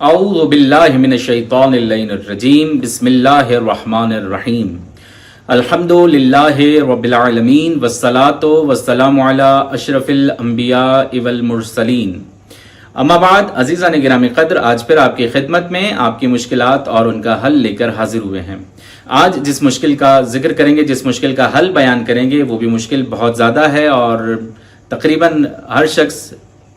اعوذ باللہ من الشیطان الرجیم بسم اللہ الرحمن الرحیم الحمد للہ رب العالمین والصلاة والسلام علی اشرف الانبیاء والمرسلین اما بعد عزیزان گرامی قدر، آج پھر آپ کی خدمت میں آپ کی مشکلات اور ان کا حل لے کر حاضر ہوئے ہیں۔ آج جس مشکل کا ذکر کریں گے، جس مشکل کا حل بیان کریں گے، وہ بھی مشکل بہت زیادہ ہے اور تقریباً ہر شخص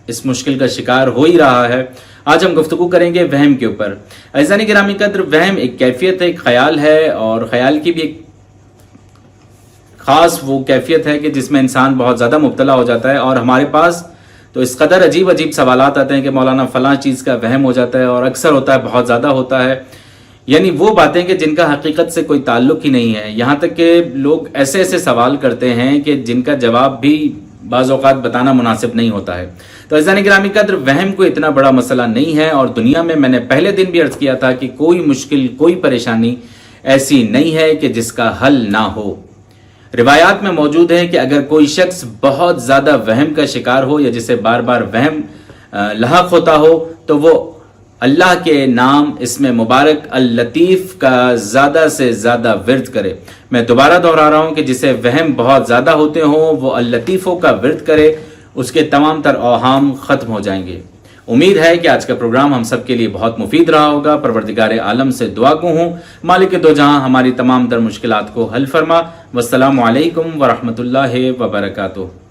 اس مشکل کا شکار ہو ہی رہا ہے۔ آج ہم گفتگو کریں گے وہم کے اوپر۔ عزیزان گرامی قدر، وہم ایک کیفیت ہے، ایک خیال ہے، اور خیال کی بھی ایک خاص وہ کیفیت ہے کہ جس میں انسان بہت زیادہ مبتلا ہو جاتا ہے، اور ہمارے پاس تو اس قدر عجیب سوالات آتے ہیں کہ مولانا فلاں چیز کا وہم ہو جاتا ہے، اور اکثر ہوتا ہے، بہت زیادہ ہوتا ہے، یعنی وہ باتیں کہ جن کا حقیقت سے کوئی تعلق ہی نہیں ہے۔ یہاں تک کہ لوگ ایسے جواب کرتے ہیں کہ جن کا جواب بھی بعض اوقات بتانا مناسب نہیں ہوتا ہے۔ تو عزیزان گرامی قدر، وہم کوئی اتنا بڑا مسئلہ نہیں ہے، اور دنیا میں نے پہلے دن بھی عرض کیا تھا کہ کوئی مشکل، کوئی پریشانی ایسی نہیں ہے کہ جس کا حل نہ ہو۔ روایات میں موجود ہے کہ اگر کوئی شخص بہت زیادہ وہم کا شکار ہو، یا جسے بار بار وہم لاحق ہوتا ہو، تو وہ اللہ کے نام اسم مبارک اللطیف کا زیادہ سے زیادہ ورد کرے۔ میں دوبارہ دہرا رہا ہوں کہ جسے وہم بہت زیادہ ہوتے ہوں، وہ اللطیفوں کا ورد کرے، اس کے تمام تر اوہام ختم ہو جائیں گے۔ امید ہے کہ آج کا پروگرام ہم سب کے لیے بہت مفید رہا ہوگا۔ پروردگار عالم سے دعا گو ہوں، مالک دو جہاں ہماری تمام تر مشکلات کو حل فرما۔ والسلام علیکم ورحمۃ اللہ وبرکاتہ۔